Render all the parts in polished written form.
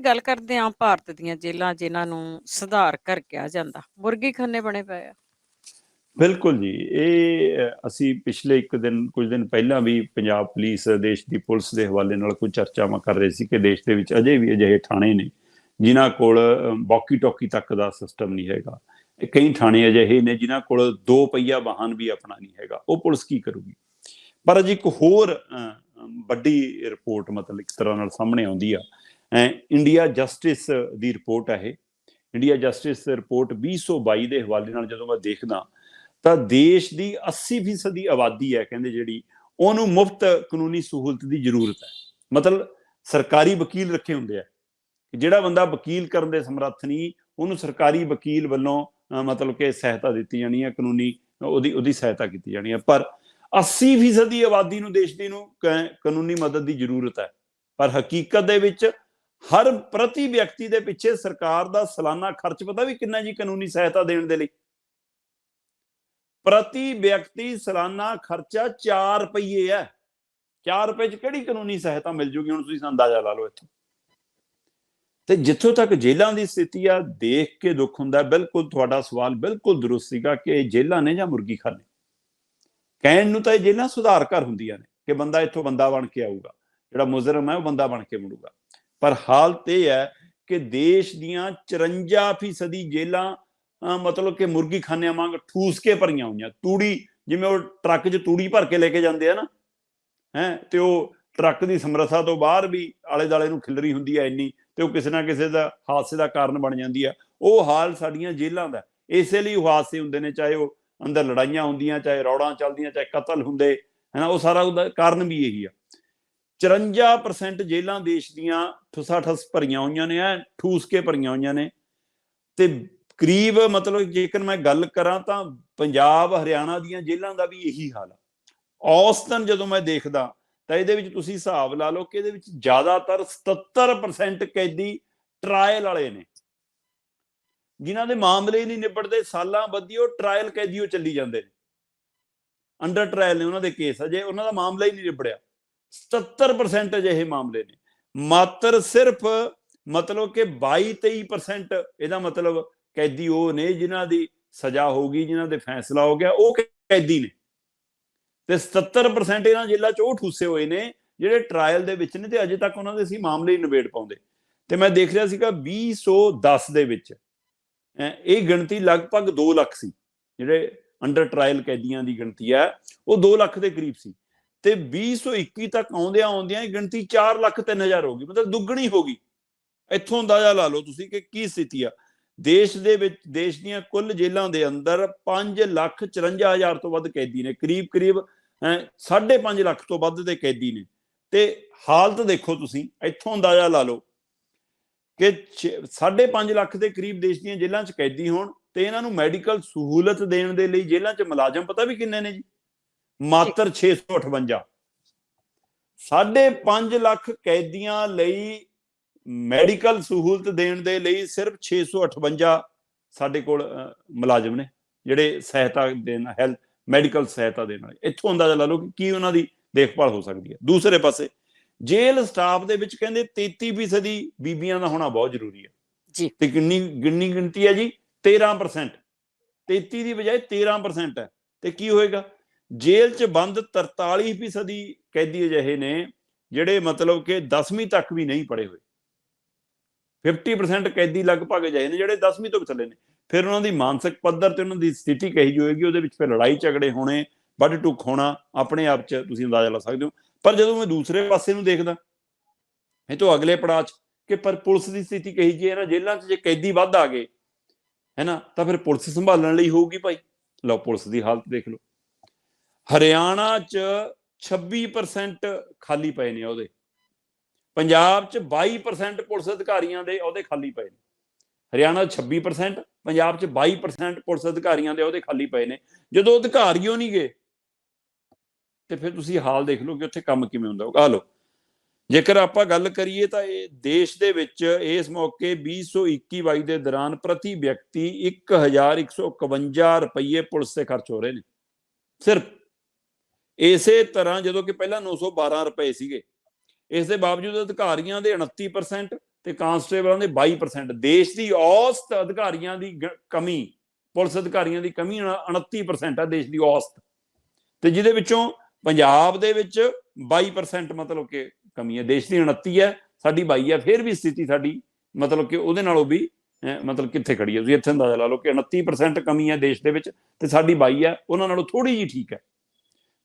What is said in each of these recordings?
ਗੱਲ ਕਰਦੇ ਹਾਂ ਭਾਰਤ ਦੀਆਂ ਜੇਲ੍ਹਾਂ ਜਿਨ੍ਹਾਂ ਨੂੰ ਸੁਧਾਰ ਘਰ ਕਿਹਾ ਜਾਂਦਾ, ਮੁਰਗੀਖਾਨੇ ਬਣੇ ਪਏ ਆ। ਬਿਲਕੁਲ ਜੀ। ਇਹ ਅਸੀਂ ਪਿਛਲੇ ਕੁਝ ਦਿਨ ਪਹਿਲਾਂ ਵੀ ਪੰਜਾਬ ਪੁਲਿਸ, ਦੇਸ਼ ਦੀ ਪੁਲਿਸ ਦੇ ਹਵਾਲੇ ਨਾਲ ਕੁਝ ਚਰਚਾਵਾਂ ਕਰ ਰਹੇ ਸੀ ਕਿ ਦੇਸ਼ ਦੇ ਵਿੱਚ ਅਜੇ ਵੀ ਅਜਿਹੇ ਥਾਣੇ ਨੇ ਜਿਨ੍ਹਾਂ ਕੋਲ ਵੌਕੀ ਟੌਕੀ ਤੱਕ ਦਾ ਸਿਸਟਮ ਨਹੀਂ ਹੈਗਾ। ਕਈ ਥਾਣੇ ਅਜਿਹੇ ਨੇ ਜਿਨ੍ਹਾਂ ਕੋਲ 2 ਪਹੀਆ ਵਾਹਨ ਵੀ ਆਪਣਾ ਨਹੀਂ ਹੈਗਾ। ਉਹ ਪੁਲਿਸ ਕੀ ਕਰੂਗੀ? ਪਰ ਅਜੇ ਇੱਕ ਹੋਰ ਵੱਡੀ ਰਿਪੋਰਟ ਮਤਲਬ ਇੱਕ ਤਰ੍ਹਾਂ ਨਾਲ ਸਾਹਮਣੇ ਆਉਂਦੀ ਆ। ਇੰਡੀਆ ਜਸਟਿਸ ਦੀ ਰਿਪੋਰਟ ਹੈ ਇਹ। ਇੰਡੀਆ ਜਸਟਿਸ ਰਿਪੋਰਟ 2022 ਦੇ ਹਵਾਲੇ ਨਾਲ ਜਦੋਂ ਮੈਂ ਦੇਖਦਾ ਤਾਂ ਦੇਸ਼ ਦੀ 80% ਆਬਾਦੀ ਹੈ ਕਹਿੰਦੇ ਜਿਹੜੀ ਉਹਨੂੰ ਮੁਫਤ ਕਾਨੂੰਨੀ ਸਹੂਲਤ ਦੀ ਜ਼ਰੂਰਤ ਹੈ। ਮਤਲਬ ਸਰਕਾਰੀ ਵਕੀਲ ਰੱਖੇ ਹੁੰਦੇ ਆ, ਜਿਹੜਾ ਬੰਦਾ ਵਕੀਲ ਕਰਨ ਦੇ ਸਮਰੱਥ ਨਹੀਂ ਉਹਨੂੰ ਸਰਕਾਰੀ ਵਕੀਲ ਵੱਲੋਂ ਮਤਲਬ ਕਿ ਸਹਾਇਤਾ ਦਿੱਤੀ ਜਾਣੀ ਹੈ, ਕਾਨੂੰਨੀ ਉਹਦੀ ਸਹਾਇਤਾ ਕੀਤੀ ਜਾਣੀ ਹੈ। ਪਰ 80% ਆਬਾਦੀ ਨੂੰ ਦੇਸ਼ ਦੀ ਨੂੰ ਕਾਨੂੰਨੀ ਮਦਦ ਦੀ ਜ਼ਰੂਰਤ ਹੈ। ਪਰ ਹਕੀਕਤ ਦੇ ਵਿੱਚ ਹਰ ਪ੍ਰਤੀ ਵਿਅਕਤੀ ਦੇ ਪਿੱਛੇ ਸਰਕਾਰ ਦਾ ਸਾਲਾਨਾ ਖਰਚ ਪਤਾ ਵੀ ਕਿੰਨਾ ਜੀ ਕਾਨੂੰਨੀ ਸਹਾਇਤਾ ਦੇਣ ਦੇ ਲਈ? ਪ੍ਰਤੀ ਵਿਅਕਤੀ ਸਾਲਾਨਾ ਖਰਚਾ 4 ਰੁਪਏ ਹੈ। 4 ਰੁਪਏ 'ਚ ਕਿਹੜੀ ਕਾਨੂੰਨੀ ਸਹਾਇਤਾ ਮਿਲ ਜੂਗੀ? ਹੁਣ ਤੁਸੀਂ ਅੰਦਾਜ਼ਾ ਲਾ ਲਓ ਇੱਥੋਂ। ਤੇ ਜਿੱਥੋਂ ਤੱਕ ਜੇਲ੍ਹਾਂ ਦੀ ਸਥਿਤੀ ਆ ਦੇਖ ਕੇ ਦੁੱਖ ਹੁੰਦਾ। ਬਿਲਕੁਲ ਤੁਹਾਡਾ ਸਵਾਲ ਬਿਲਕੁਲ ਦਰੁਸਤ ਸੀਗਾ ਕਿ ਇਹ ਜੇਲ੍ਹਾਂ ਨੇ ਜਾਂ ਮੁਰਗੀਖਾਨੇ। ਕਹਿਣ ਨੂੰ ਤਾਂ ਇਹ ਜੇਲ੍ਹਾਂ ਸੁਧਾਰ ਘਰ ਹੁੰਦੀਆਂ ਨੇ ਕਿ ਬੰਦਾ ਇੱਥੋਂ ਬੰਦਾ ਬਣ ਕੇ ਆਊਗਾ, ਜਿਹੜਾ ਮੁਜਰਮ ਹੈ ਉਹ ਬੰਦਾ ਬਣ ਕੇ ਮੁੜੂਗਾ। ਪਰ ਹਾਲਤ ਇਹ ਹੈ ਕਿ ਦੇਸ਼ ਦੀਆਂ 54% ਜੇਲ੍ਹਾਂ ਮਤਲਬ ਕਿ ਮੁਰਗੀਖਾਨਿਆਂ ਵਾਂਗ ਠੂਸ ਕੇ ਭਰੀਆਂ ਹੋਈਆਂ। ਤੂੜੀ, ਜਿਵੇਂ ਉਹ ਟਰੱਕ 'ਚ ਤੂੜੀ ਭਰ ਕੇ ਲੈ ਕੇ ਜਾਂਦੇ ਆ ਨਾ, ਤੇ ਉਹ ਟਰੱਕ ਦੀ ਸਮਰੱਥਾ ਤੋਂ ਬਾਹਰ ਵੀ ਆਲੇ ਦੁਆਲੇ ਨੂੰ ਖਿਲਰੀ ਹੁੰਦੀ ਹੈ ਇੰਨੀ, ਤੇ ਉਹ ਕਿਸੇ ਨਾ ਕਿਸੇ ਦਾ ਹਾਦਸੇ ਦਾ ਕਾਰਨ ਬਣ ਜਾਂਦੀ ਆ। ਉਹ ਹਾਲ ਸਾਡੀਆਂ ਜੇਲ੍ਹਾਂ ਦਾ। ਇਸੇ ਲਈ ਉਹ ਹਾਦਸੇ ਹੁੰਦੇ ਨੇ, ਚਾਹੇ ਉਹ ਅੰਦਰ ਲੜਾਈਆਂ ਹੁੰਦੀਆਂ, ਚਾਹੇ ਰੌੜਾਂ ਚੱਲਦੀਆਂ, ਚਾਹੇ ਕਤਲ ਹੁੰਦੇ, ਉਹ ਸਾਰਾ ਉਹਦਾ ਕਾਰਨ ਵੀ ਇਹੀ ਆ। 54% ਜੇਲ੍ਹਾਂ ਦੇਸ਼ ਦੀਆਂ ਠੁਸਾਠਸ ਭਰੀਆਂ ਹੋਈਆਂ ਨੇ, ਠੂਸ ਕੇ ਭਰੀਆਂ ਹੋਈਆਂ ਨੇ। ਤੇ ਕਰੀਬ ਮਤਲਬ ਜੇਕਰ ਮੈਂ ਗੱਲ ਕਰਾਂ ਤਾਂ ਪੰਜਾਬ ਹਰਿਆਣਾ ਦੀਆਂ ਜੇਲ੍ਹਾਂ ਦਾ ਵੀ ਇਹੀ ਹਾਲ ਆ। ਔਸਤਨ ਜਦੋਂ ਮੈਂ ਦੇਖਦਾ ਤਾਂ ਇਹਦੇ ਵਿੱਚ ਤੁਸੀਂ ਹਿਸਾਬ ਲਾ ਲਓ ਕਿ ਇਹਦੇ ਵਿੱਚ ਜ਼ਿਆਦਾਤਰ 77% ਕੈਦੀ ਟਰਾਇਲ ਵਾਲੇ ਨੇ, ਜਿਨ੍ਹਾਂ ਦੇ ਮਾਮਲੇ ਨਹੀਂ ਨਿਬੜਦੇ। ਸਾਲਾਂ ਬੱਧੀ ਉਹ ਟਰਾਇਲ ਕੈਦੀ ਉਹ ਚੱਲੀ ਜਾਂਦੇ ਨੇ, ਅੰਡਰ ਟਰਾਇਲ ਨੇ ਉਹਨਾਂ ਦੇ ਕੇਸ, ਅਜੇ ਉਹਨਾਂ ਦਾ ਮਾਮਲਾ ਹੀ ਨਹੀਂ ਨਿਬੜਿਆ। 77% ਅਜਿਹੇ ਮਾਮਲੇ ਨੇ। ਮਾਤਰ ਸਿਰਫ ਮਤਲਬ ਕਿ 22-23% ਇਹਦਾ ਮਤਲਬ ਕੈਦੀ ਉਹ ਨੇ ਜਿਨ੍ਹਾਂ ਦੀ ਸਜ਼ਾ ਹੋ ਗਈ, ਜਿਨ੍ਹਾਂ ਦੇ ਫੈਸਲਾ ਹੋ ਗਿਆ, ਉਹ ਕੈਦੀ ਨੇ। ਤੇ 77% ਇਹਨਾਂ ਜੇਲ੍ਹਾਂ 'ਚ ਉਹ ਠੂਸੇ ਹੋਏ ਨੇ ਜਿਹੜੇ ਟਰਾਇਲ ਦੇ ਵਿੱਚ ਨੇ ਤੇ ਅਜੇ ਤੱਕ ਉਹਨਾਂ ਦੇ ਅਸੀਂ ਮਾਮਲੇ ਹੀ ਨਿਬੇੜ ਪਾਉਂਦੇ। ਤੇ ਮੈਂ ਦੇਖ ਰਿਹਾ ਸੀਗਾ 2010 ਦੇ ਵਿੱਚ ਇਹ ਗਿਣਤੀ ਲਗਭਗ 2 ਲੱਖ ਸੀ। ਜਿਹੜੇ ਅੰਡਰ ਟਰਾਇਲ ਕੈਦੀਆਂ ਦੀ ਗਿਣਤੀ ਹੈ ਉਹ 2 ਲੱਖ ਦੇ ਕਰੀਬ ਸੀ। ਤੇ 2021 ਤੱਕ ਆਉਂਦਿਆਂ ਇਹ ਗਿਣਤੀ 4,03,000 ਹੋ ਗਈ, ਮਤਲਬ ਦੁੱਗਣੀ ਹੋ ਗਈ। ਇੱਥੋਂ ਅੰਦਾਜ਼ਾ ਲਾ ਲਓ ਤੁਸੀਂ ਕਿ ਕੀ ਸਥਿਤੀ ਆ ਦੇਸ਼ ਦੇ ਵਿੱਚ। ਦੇਸ਼ ਦੀਆਂ ਕੁੱਲ ਜੇਲ੍ਹਾਂ ਦੇ ਅੰਦਰ 5,54,000 ਤੋਂ ਵੱਧ ਕੈਦੀ ਨੇ, ਕਰੀਬ 5.5 ਲੱਖ ਤੋਂ ਵੱਧ ਦੇ ਕੈਦੀ ਨੇ। ਤੇ ਹਾਲਤ ਦੇਖੋ ਤੁਸੀਂ, ਇੱਥੋਂ ਅੰਦਾਜ਼ਾ ਲਾ ਲਓ ਕਿ 5.5 ਲੱਖ ਦੇ ਕਰੀਬ ਦੇਸ਼ ਦੀਆਂ ਜੇਲ੍ਹਾਂ 'ਚ ਕੈਦੀ ਹੋਣ ਤੇ ਇਹਨਾਂ ਨੂੰ ਮੈਡੀਕਲ ਸਹੂਲਤ ਦੇਣ ਦੇ ਲਈ ਜੇਲ੍ਹਾਂ 'ਚ ਮੁਲਾਜ਼ਮ ਪਤਾ ਵੀ ਕਿੰਨੇ ਨੇ ਜੀ? ਮਾਤਰ 658। 5.5 ਲੱਖ ਕੈਦੀਆਂ ਲਈ ਮੈਡੀਕਲ ਸਹੂਲਤ ਦੇਣ ਦੇ ਲਈ ਸਿਰਫ 658 ਸਾਡੇ ਕੋਲ ਮੁਲਾਜ਼ਮ ਨੇ ਜਿਹੜੇ ਸਹਾਇਤਾ ਦੇਣ, ਹੈਲਥ ਮੈਡੀਕਲ ਸਹਾਇਤਾ ਦੇਣ ਵਾਲੇ। ਇੱਥੋਂ ਅੰਦਾਜ਼ਾ ਲਾ ਲਓ ਕਿ ਕੀ ਉਹਨਾਂ ਦੀ ਦੇਖਭਾਲ ਹੋ ਸਕਦੀ ਹੈ। ਦੂਸਰੇ ਪਾਸੇ ਜੇਲ੍ਹ ਸਟਾਫ ਦੇ ਵਿੱਚ ਕਹਿੰਦੇ 33% ਬੀਬੀਆਂ ਦਾ ਹੋਣਾ ਬਹੁਤ ਜ਼ਰੂਰੀ ਹੈ। ਤੇ ਕਿੰਨੀ ਗਿਣਤੀ ਹੈ ਜੀ? 13%। 33 ਦੀ ਬਜਾਏ 13% ਹੈ। ਤੇ ਕੀ ਹੋਏਗਾ? ਜੇਲ੍ਹ 'ਚ ਬੰਦ 43% ਕੈਦੀ ਅਜਿਹੇ ਨੇ ਜਿਹੜੇ ਮਤਲਬ ਕਿ 10ਵੀਂ ਤੱਕ ਵੀ ਨਹੀਂ ਪੜ੍ਹੇ ਹੋਏ। 50% ਕੈਦੀ ਲਗਭਗ ਅਜਿਹੇ ਨੇ ਜਿਹੜੇ 10ਵੀਂ ਤੋਂ ਵੀ ਥੱਲੇ ਨੇ। ਫਿਰ ਉਹਨਾਂ ਦੀ ਮਾਨਸਿਕ ਪੱਧਰ ਤੇ ਉਹਨਾਂ ਦੀ ਸਥਿਤੀ ਕਹੀ ਜਿਹੀ ਹੋਏਗੀ, ਉਹਦੇ ਵਿੱਚ ਫਿਰ ਲੜਾਈ ਝਗੜੇ ਹੋਣੇ, ਵੱਢ ਟੁੱਕ ਹੋਣਾ, ਆਪਣੇ ਆਪ 'ਚ ਤੁਸੀਂ ਅੰਦਾਜ਼ਾ ਲਾ ਸਕਦੇ ਹੋ। ਪਰ ਜਦੋਂ ਮੈਂ ਦੂਸਰੇ ਪਾਸੇ ਨੂੰ ਦੇਖਦਾ ਇਹ ਤੋਂ ਅਗਲੇ ਪੜਾਅ 'ਚ ਕਿ ਪਰ ਪੁਲਿਸ ਦੀ ਸਥਿਤੀ ਕਹੀ ਜਿਹੀ ਹੈ ਨਾ ਜੇਲ੍ਹਾਂ 'ਚ, ਜੇ ਕੈਦੀ ਵੱਧ ਆ ਗਏ ਤਾਂ ਫਿਰ ਪੁਲਿਸ ਸੰਭਾਲਣ ਲਈ ਹੋਊਗੀ ਭਾਈ। ਲਓ ਪੁਲਿਸ ਦੀ ਹਾਲਤ ਦੇਖ ਲਓ। ਹਰਿਆਣਾ 'ਚ 26% ਖਾਲੀ ਪਏ ਨੇ ਉਹਦੇ। ਪੰਜਾਬ 'ਚ 22% ਪੁਲਿਸ ਅਧਿਕਾਰੀਆਂ ਦੇ ਅਹੁਦੇ ਖਾਲੀ ਪਏ ਨੇ। ਹਰਿਆਣਾ 26%, ਪੰਜਾਬ 'ਚ 22% ਪੁਲਿਸ ਅਧਿਕਾਰੀਆਂ ਦੇ ਅਹੁਦੇ ਖਾਲੀ ਪਏ ਨੇ। ਜਦੋਂ ਅਧਿਕਾਰੀ ਉਹ ਨਹੀਂ ਗਏ ਤੇ ਫਿਰ ਤੁਸੀਂ ਹਾਲ ਦੇਖ ਲਓ ਕਿ ਉੱਥੇ ਕੰਮ ਕਿਵੇਂ ਹੁੰਦਾ ਹੋਊਗਾ। ਆ ਲਓ, ਜੇਕਰ ਆਪਾਂ ਗੱਲ ਕਰੀਏ ਤਾਂ ਇਹ ਦੇਸ਼ ਦੇ ਵਿੱਚ ਇਸ ਮੌਕੇ 2021-22 ਦੇ ਦੌਰਾਨ ਪ੍ਰਤੀ ਵਿਅਕਤੀ 1,151 ਰੁਪਏ ਪੁਲਿਸ ਤੇ ਖਰਚ ਹੋ ਰਹੇ ਨੇ ਸਿਰਫ। ਇਸੇ ਤਰ੍ਹਾਂ ਜਦੋਂ ਕਿ ਪਹਿਲਾਂ 912 ਰੁਪਏ ਸੀਗੇ। ਇਸ ਦੇ ਬਾਵਜੂਦ ਅਧਿਕਾਰੀਆਂ ਦੇ 29% ਤੇ ਕਾਂਸਟੇਬਲਾਂ ਦੇ 22%। ਦੇਸ਼ ਦੀ ਔਸਤ ਅਧਿਕਾਰੀਆਂ ਦੀ ਕਮੀ, ਪੁਲਿਸ ਅਧਿਕਾਰੀਆਂ ਦੀ ਕਮੀ 29% ਹੈ ਦੇਸ਼ ਦੀ ਔਸਤ, ਤੇ ਜਿਹਦੇ ਵਿੱਚੋਂ ਪੰਜਾਬ ਦੇ ਵਿੱਚ 22% ਮਤਲਬ ਕਿ ਕਮੀ ਹੈ। ਦੇਸ਼ ਦੀ 29 ਹੈ, ਸਾਡੀ 22 ਹੈ। ਫਿਰ ਵੀ ਸਥਿਤੀ ਸਾਡੀ ਮਤਲਬ ਕਿ ਉਹਦੇ ਨਾਲੋਂ ਵੀ ਮਤਲਬ ਕਿੱਥੇ ਖੜੀ ਹੈ, ਤੁਸੀਂ ਇੱਥੇ ਅੰਦਾਜ਼ਾ ਲਾ ਲਓ ਕਿ 29% ਕਮੀ ਹੈ ਦੇਸ਼ ਦੇ ਵਿੱਚ ਤੇ ਸਾਡੀ 22 ਹੈ, ਉਹਨਾਂ ਨਾਲੋਂ ਥੋੜੀ ਜਿਹੀ ਠੀਕ ਹੈ।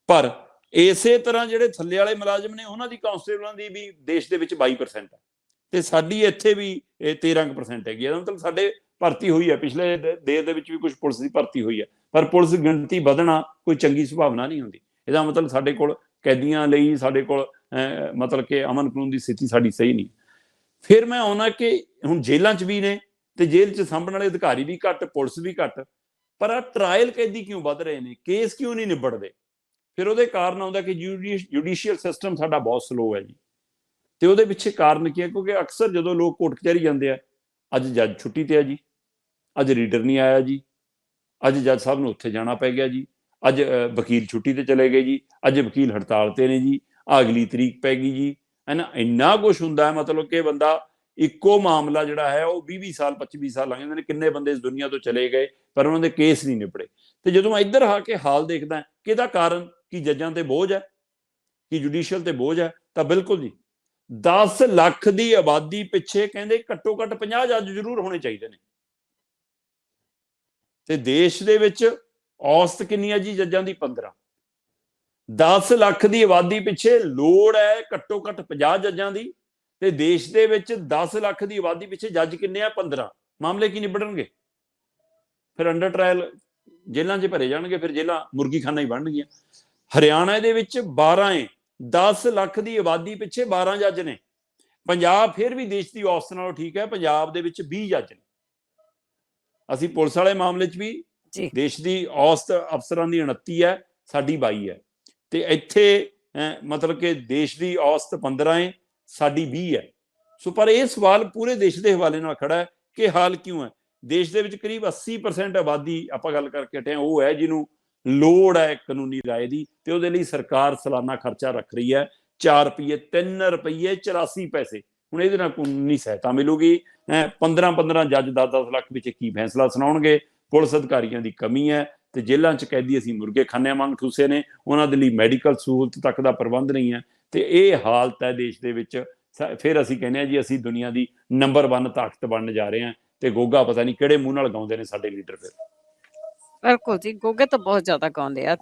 ਪਰ ਇਸੇ ਤਰ੍ਹਾਂ ਜਿਹੜੇ ਥੱਲੇ ਵਾਲੇ ਮੁਲਾਜ਼ਮ ਨੇ ਉਹਨਾਂ ਦੀ ਕਾਂਸਟੇਬਲਾਂ ਦੀ ਵੀ ਦੇਸ਼ ਦੇ ਵਿੱਚ 22% ਹੈ ਤੇ ਸਾਡੀ ਇੱਥੇ ਵੀ 13% ਹੈਗੀ। ਇਹਦਾ ਮਤਲਬ ਸਾਡੇ ਭਰਤੀ ਹੋਈ ਹੈ, ਪਿਛਲੇ ਦੇਸ਼ ਦੇ ਵਿੱਚ ਵੀ ਕੁਝ ਪੁਲਿਸ ਦੀ ਭਰਤੀ ਹੋਈ ਹੈ, ਪਰ ਪੁਲਿਸ ਗਿਣਤੀ ਵਧਣਾ ਕੋਈ ਚੰਗੀ ਸੁਭਾਵਨਾ ਨਹੀਂ ਹੁੰਦੀ। ਇਹਦਾ ਮਤਲਬ ਸਾਡੇ ਕੋਲ ਕੈਦੀਆਂ ਲਈ ਸਾਡੇ ਕੋਲ ਮਤਲਬ ਕਿ ਅਮਨ ਕਾਨੂੰਨ ਦੀ ਸਥਿਤੀ ਸਾਡੀ ਸਹੀ ਨਹੀਂ। ਫਿਰ ਮੈਂ ਆਉਣਾ ਕਿ ਹੁਣ ਜੇਲ੍ਹਾਂ 'ਚ ਵੀ ਨੇ ਤੇ ਜੇਲ੍ਹ 'ਚ ਸਾਂਭਣ ਵਾਲੇ ਅਧਿਕਾਰੀ ਵੀ ਘੱਟ, ਪੁਲਿਸ ਵੀ ਘੱਟ, ਪਰ ਆ ਟਰਾਇਲ ਕੈਦੀ ਕਿਉਂ ਵੱਧ ਰਹੇ ਨੇ, ਕੇਸ ਕਿਉਂ ਨਹੀਂ ਨਿਬੜਦੇ? ਫਿਰ ਉਹਦੇ ਕਾਰਨ ਆਉਂਦਾ ਕਿ ਜੁਡੀਸ਼ੀਅਲ ਸਿਸਟਮ ਸਾਡਾ ਬਹੁਤ ਸਲੋ ਹੈ ਜੀ। ਤੇ ਉਹਦੇ ਪਿੱਛੇ ਕਾਰਨ ਕੀ ਹੈ? ਕਿਉਂਕਿ ਅਕਸਰ ਜਦੋਂ ਲੋਕ ਕੋਰਟ ਕਚਹਿਰੀ ਜਾਂਦੇ ਆ, ਅੱਜ ਜੱਜ ਛੁੱਟੀ ਤੇ ਹੈ ਜੀ, ਅੱਜ ਰੀਡਰ ਨਹੀਂ ਆਇਆ ਜੀ, ਅੱਜ ਜੱਜ ਸਾਹਿਬ ਨੂੰ ਉੱਥੇ ਜਾਣਾ ਪੈ ਗਿਆ ਜੀ, ਅੱਜ ਵਕੀਲ ਛੁੱਟੀ ਤੇ ਚਲੇ ਗਏ ਜੀ, ਅੱਜ ਵਕੀਲ ਹੜਤਾਲ ਤੇ ਨੇ ਜੀ, ਅਗਲੀ ਤਰੀਕ ਪੈ ਗਈ ਜੀ, ਹੈ ਨਾ। ਇੰਨਾ ਕੁਛ ਹੁੰਦਾ ਹੈ, ਮਤਲਬ ਕਿ ਬੰਦਾ ਇੱਕੋ ਮਾਮਲਾ ਜਿਹੜਾ ਹੈ ਉਹ 20-20 ਸਾਲ 25-20 ਸਾਲ ਲੰਘ ਜਾਂਦੇ ਨੇ। ਕਿੰਨੇ ਬੰਦੇ ਇਸ ਦੁਨੀਆ ਤੋਂ ਚਲੇ ਗਏ ਪਰ ਉਹਨਾਂ ਦੇ ਕੇਸ ਨਹੀਂ ਨਿਬੜੇ। ਤੇ ਜਦੋਂ ਮੈਂ ਇੱਧਰ ਆ ਕੇ ਹਾਲ ਦੇਖਦਾ ਕਿ ਇਹਦਾ ਕਾਰਨ ਕੀ ਜੱਜਾਂ ਤੇ ਬੋਝ ਹੈ, ਕੀ ਜੁਡੀਸ਼ੀਅਲ ਤੇ ਬੋਝ ਹੈ, ਤਾਂ ਬਿਲਕੁਲ ਜੀ। 10 ਲੱਖ ਦੀ ਆਬਾਦੀ ਪਿੱਛੇ ਕਹਿੰਦੇ ਘੱਟੋ ਘੱਟ 50 ਜੱਜ ਜ਼ਰੂਰ ਹੋਣੇ ਚਾਹੀਦੇ ਨੇ। ਤੇ ਦੇਸ਼ ਦੇ ਵਿੱਚ ਔਸਤ ਕਿੰਨੀ ਹੈ ਜੀ ਜੱਜਾਂ ਦੀ? 15। 10 ਲੱਖ ਦੀ ਆਬਾਦੀ ਪਿੱਛੇ ਲੋੜ ਹੈ ਘੱਟੋ ਘੱਟ 50 ਜੱਜਾਂ ਦੀ, ਤੇ ਦੇਸ਼ ਦੇ ਵਿੱਚ 10 ਲੱਖ ਦੀ ਆਬਾਦੀ ਪਿੱਛੇ ਜੱਜ ਕਿੰਨੇ ਆ? 15। ਮਾਮਲੇ ਕੀ ਨਿਬੜਨਗੇ? ਫਿਰ ਅੰਡਰ ਟਰਾਇਲ ਜੇਲ੍ਹਾਂ 'ਚ ਭਰੇ ਜਾਣਗੇ, ਫਿਰ ਜੇਲ੍ਹਾਂ ਮੁਰਗੀ ਖਾਨਾ ਹੀ ਬਣਨਗੀਆਂ। ਹਰਿਆਣਾ ਦੇ ਵਿੱਚ 12 ਹੈ, 10 ਲੱਖ ਦੀ ਆਬਾਦੀ ਪਿੱਛੇ 12 ਜੱਜ ਨੇ। ਪੰਜਾਬ ਫਿਰ ਵੀ ਦੇਸ਼ ਦੀ ਔਸਤ ਨਾਲੋਂ ਠੀਕ ਹੈ, ਪੰਜਾਬ ਦੇ ਵਿੱਚ 20 ਜੱਜ ਨੇ। ਅਸੀਂ ਪੁਲਿਸ ਵਾਲੇ ਮਾਮਲੇ 'ਚ ਵੀ ਦੇਸ਼ ਦੀ ਔਸਤ ਅਫਸਰਾਂ ਦੀ 29 ਹੈ, ਸਾਡੀ 22 ਹੈ, ਤੇ ਇੱਥੇ ਮਤਲਬ ਕਿ ਦੇਸ਼ ਦੀ ਔਸਤ 15 ਹੈ, ਸਾਡੀ 20 ਹੈ। ਸੋ ਪਰ ਇਹ ਸਵਾਲ ਪੂਰੇ ਦੇਸ਼ ਦੇ ਹਵਾਲੇ ਨਾਲ ਖੜਾ ਹੈ ਕਿ ਹਾਲ ਕਿਉਂ ਹੈ? ਦੇਸ਼ ਦੇ ਵਿੱਚ ਕਰੀਬ 80% ਆਬਾਦੀ ਆਪਾਂ ਗੱਲ ਕਰਕੇ ਹਟੇ, ਉਹ ਹੈ ਜਿਹਨੂੰ ਲੋੜ ਹੈ ਕਾਨੂੰਨੀ ਰਾਏ ਦੀ, ਤੇ ਉਹਦੇ ਲਈ ਸਰਕਾਰ ਸਾਲਾਨਾ ਖਰਚਾ ਰੱਖ ਰਹੀ ਹੈ 4 ਰੁਪਏ 3 ਰੁਪਏ 84 ਪੈਸੇ। ਹੁਣ ਇਹਦੇ ਨਾਲ ਕਾਨੂੰਨੀ ਸਹਾਇਤਾ ਮਿਲੂਗੀ। 15 ਜੱਜ 10-10 ਲੱਖ ਵਿੱਚ ਕੀ ਫੈਸਲਾ ਸੁਣਾਉਣਗੇ? ਪੁਲਿਸ ਅਧਿਕਾਰੀਆਂ ਦੀ ਕਮੀ ਹੈ ਤੇ ਜੇਲ੍ਹਾਂ 'ਚ ਕੈਦੀ ਅਸੀਂ ਮੁਰਗੇ ਖਾਨਿਆਂ ਵਾਂਗ ਠੂਸੇ ਨੇ, ਉਹਨਾਂ ਦੇ ਲਈ ਮੈਡੀਕਲ ਸਹੂਲਤ ਤੱਕ ਦਾ ਪ੍ਰਬੰਧ ਨਹੀਂ ਹੈ। ਤੇ ਇਹ ਹਾਲਤ ਹੈ ਦੇਸ਼ ਦੇ ਵਿੱਚ। ਫਿਰ ਅਸੀਂ ਕਹਿੰਦੇ ਹਾਂ ਜੀ ਅਸੀਂ ਦੁਨੀਆ ਦੀ ਨੰਬਰ 1 ਤਾਕਤ ਬਣਨ ਜਾ ਰਹੇ ਹਾਂ, ਤੇ ਗੋਗਾ ਪਤਾ ਨਹੀਂ ਕਿਹੜੇ ਮੂੰਹ ਨਾਲ ਗਾਉਂਦੇ ਨੇ ਸਾਡੇ ਲੀਡਰ। ਫਿਰ ਬਿਲਕੁਲ ਜੀ, ਗੋਗੇ ਤਾਂ ਬਹੁਤ ਜ਼ਿਆਦਾ ਗਾਉਂਦੇ ਆ। ਤੇ